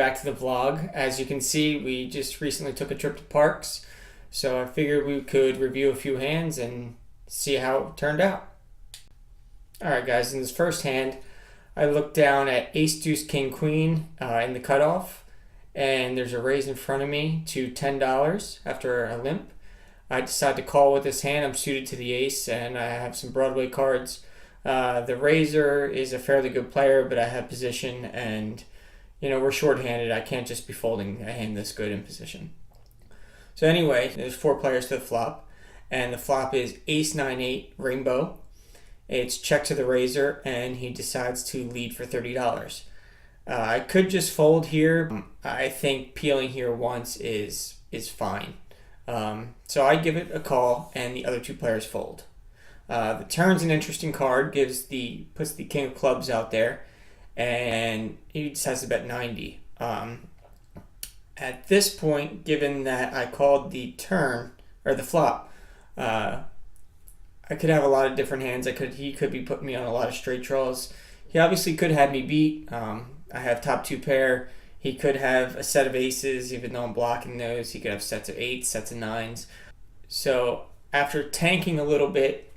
back to the vlog. As you can see, we just recently took a trip to Parks, so I figured we could review a few hands and see how it turned out. Alright guys, in this first hand, I looked down at Ace, Deuce, King, Queen in the cutoff, and there's a raise in front of me to $10 after a limp. I decided to call with this hand. I'm suited to the ace, and I have some Broadway cards. The raiser is a fairly good player, but I have position, and we're shorthanded. I can't just be folding a hand this good in position. So anyway, there's 4 players to the flop, and the flop is Ace 9-8 Rainbow. It's check to the raiser, and he decides to lead for $30. I could just fold here. I think peeling here once is fine. So I give it a call, and the other 2 players fold. The turn's an interesting card. Puts the king of clubs out there, and he decides to bet 90. At this point, given that I called the turn or the flop, I could have a lot of different hands. He could be putting me on a lot of straight draws. He obviously could have me beat. I have top 2 pair. He could have a set of aces, even though I'm blocking those. He could have sets of 8s, sets of 9s. So after tanking a little bit,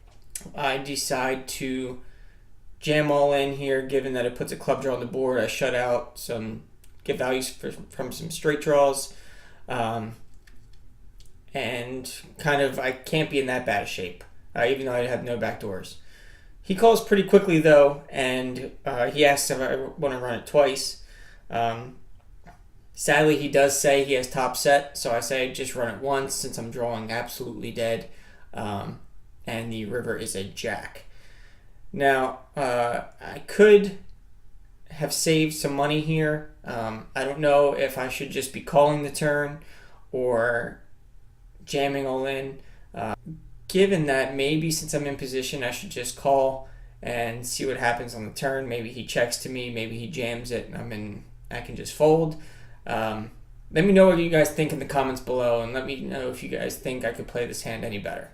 I decide to jam all in here, given that it puts a club draw on the board. I shut out get values from some straight draws, and kind of I can't be in that bad a shape, even though I have no backdoors. He calls pretty quickly though, and he asks if I want to run it twice. Sadly, he does say he has top set, so I say just run it once since I'm drawing absolutely dead, and the river is a jack. Now, I could have saved some money here. I don't know if I should just be calling the turn or jamming all in. Given that maybe since I'm in position, I should just call and see what happens on the turn. Maybe he checks to me, maybe he jams it, and I can just fold. Let me know what you guys think in the comments below, and let me know if you guys think I could play this hand any better.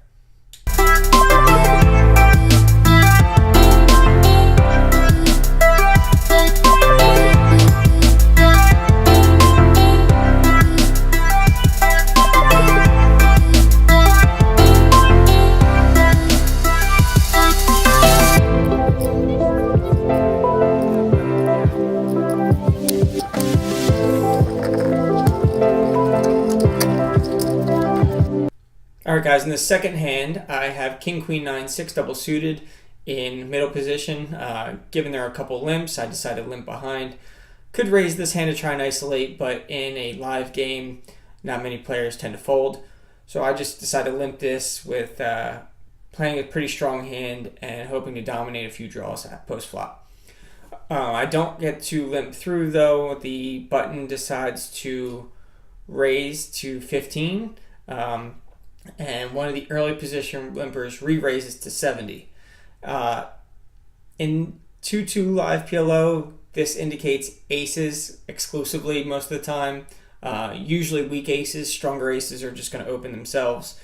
Alright guys, in the second hand, I have King, Queen, 9, 6 double suited in middle position. Given there are a couple limps, I decided to limp behind. Could raise this hand to try and isolate, but in a live game, not many players tend to fold. So I just decided to limp this with playing a pretty strong hand and hoping to dominate a few draws at post-flop. I don't get to limp through though. The button decides to raise to 15. And one of the early position limpers re-raises to 70. In 2-2 live PLO, this indicates aces exclusively most of the time. Usually weak aces, stronger aces are just going to open themselves.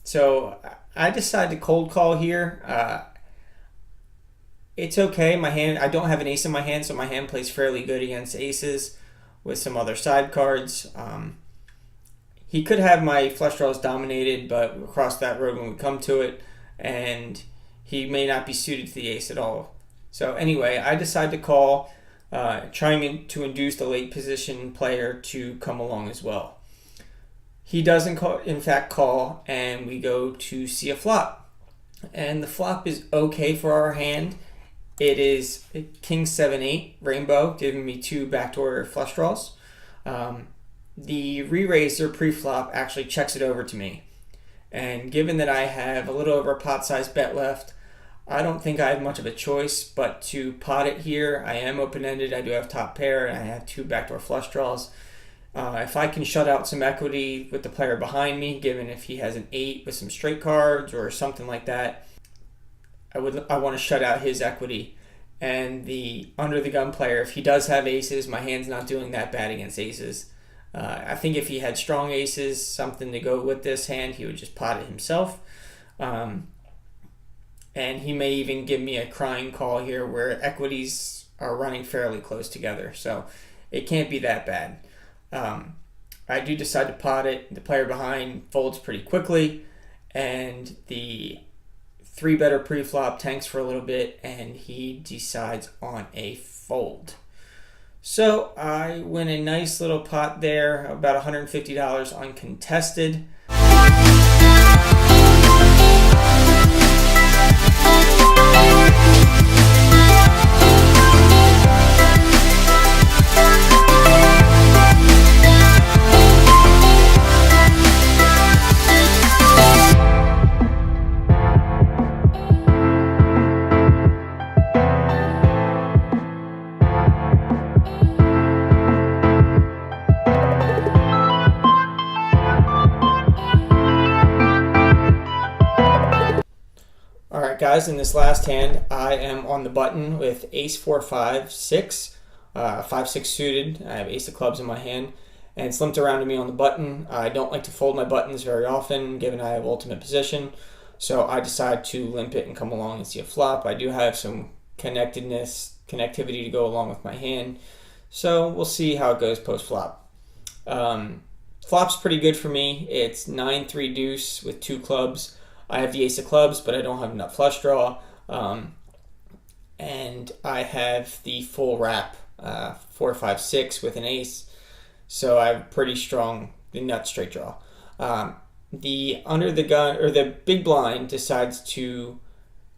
So I decided to cold call here. It's okay. I don't have an ace in my hand, so my hand plays fairly good against aces with some other side cards. He could have my flush draws dominated, but we'll cross that road when we come to it, and he may not be suited to the ace at all. So anyway, I decide to call, trying to induce the late position player to come along as well. He doesn't in fact call, and we go to see a flop. And the flop is okay for our hand. It is King 7-8 Rainbow, giving me 2 backdoor flush draws. The re-raiser pre-flop actually checks it over to me. And given that I have a little over a pot-sized bet left, I don't think I have much of a choice but to pot it here. I am open-ended, I do have top pair, and I have 2 backdoor flush draws. If I can shut out some equity with the player behind me, given if he has an 8 with some straight cards or something like that, I want to shut out his equity. And the under the gun player, if he does have aces, my hand's not doing that bad against aces. I think if he had strong aces, something to go with this hand, he would just pot it himself. And he may even give me a crying call here where equities are running fairly close together. So it can't be that bad. I do decide to pot it. The player behind folds pretty quickly, and the 3-better pre-flop tanks for a little bit, and he decides on a fold. So I win a nice little pot there, about $150 uncontested. Alright guys, in this last hand, I am on the button with ace 4, 5, 6, 5, 6 suited. I have ace of clubs in my hand, and it's limped around to me on the button. I don't like to fold my buttons very often, given I have ultimate position, so I decide to limp it and come along and see a flop. I do have some connectivity to go along with my hand, so we'll see how it goes post-flop. Flop's pretty good for me. It's 9-3 deuce with 2 clubs. I have the ace of clubs, but I don't have nut flush draw, and I have the full wrap, 4, 5, 6 with an ace, so I have pretty strong nut straight draw. The under the gun, or the big blind, decides to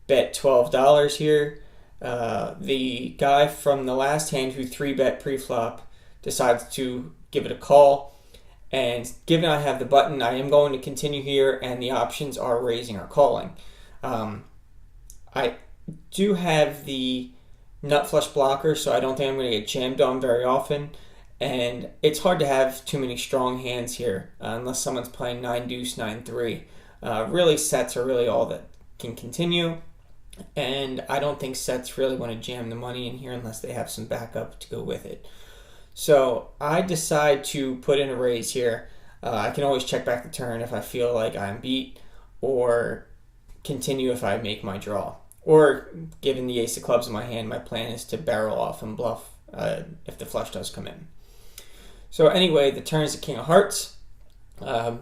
bet $12 here. The guy from the last hand who 3-bet pre-flop decides to give it a call. And given I have the button, I am going to continue here, and the options are raising or calling. I do have the nut flush blocker, so I don't think I'm going to get jammed on very often. And it's hard to have too many strong hands here, unless someone's playing 9 deuce, 9-3. Really, sets are really all that can continue. And I don't think sets really want to jam the money in here unless they have some backup to go with it. So I decide to put in a raise here. I can always check back the turn if I feel like I'm beat, or continue if I make my draw. Or, given the ace of clubs in my hand, my plan is to barrel off and bluff if the flush does come in. So anyway, the turn is the king of hearts,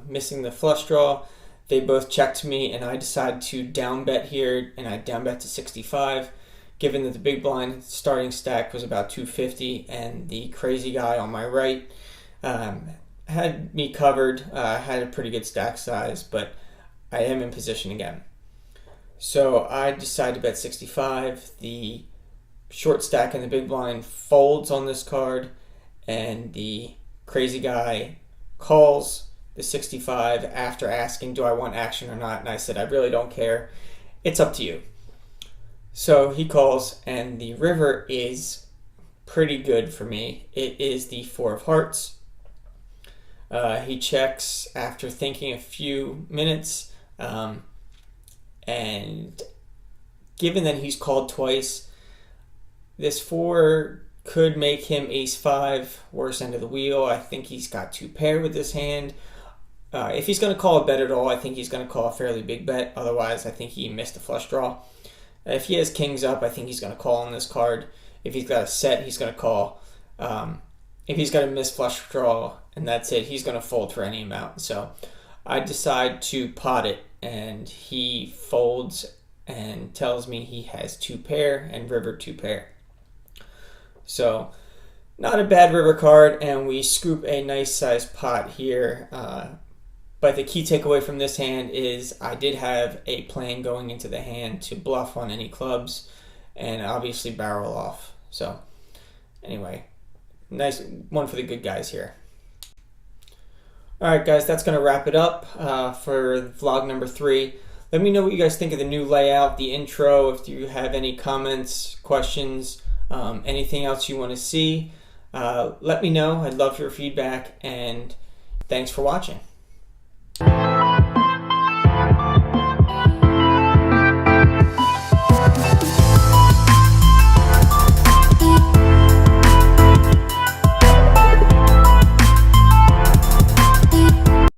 missing the flush draw. They both check to me, and I decide to down bet here, and I down bet to 65. Given that the big blind starting stack was about 250, and the crazy guy on my right had me covered, had a pretty good stack size, but I am in position again. So I decide to bet 65. The short stack and the big blind folds on this card, and the crazy guy calls the 65 after asking, do I want action or not? And I said, I really don't care. It's up to you. So he calls, and the river is pretty good for me. It is the 4 of hearts. He checks after thinking a few minutes, and given that he's called twice, this 4 could make him ace 5, worse end of the wheel. I think he's got 2 pair with this hand. If he's going to call a bet at all, I think he's going to call a fairly big bet. Otherwise, I think he missed a flush draw. If he has kings up, I think he's going to call on this card. If he's got a set, he's going to call. If he's got a missed flush draw and that's it, he's going to fold for any amount. So I decide to pot it, and he folds and tells me he has 2 pair and river 2 pair. So not a bad river card, and we scoop a nice sized pot here. But the key takeaway from this hand is I did have a plan going into the hand to bluff on any clubs and obviously barrel off. So anyway, nice one for the good guys here. Alright guys, that's going to wrap it up for vlog number 3. Let me know what you guys think of the new layout, the intro, if you have any comments, questions, anything else you want to see. Let me know. I'd love your feedback, and thanks for watching.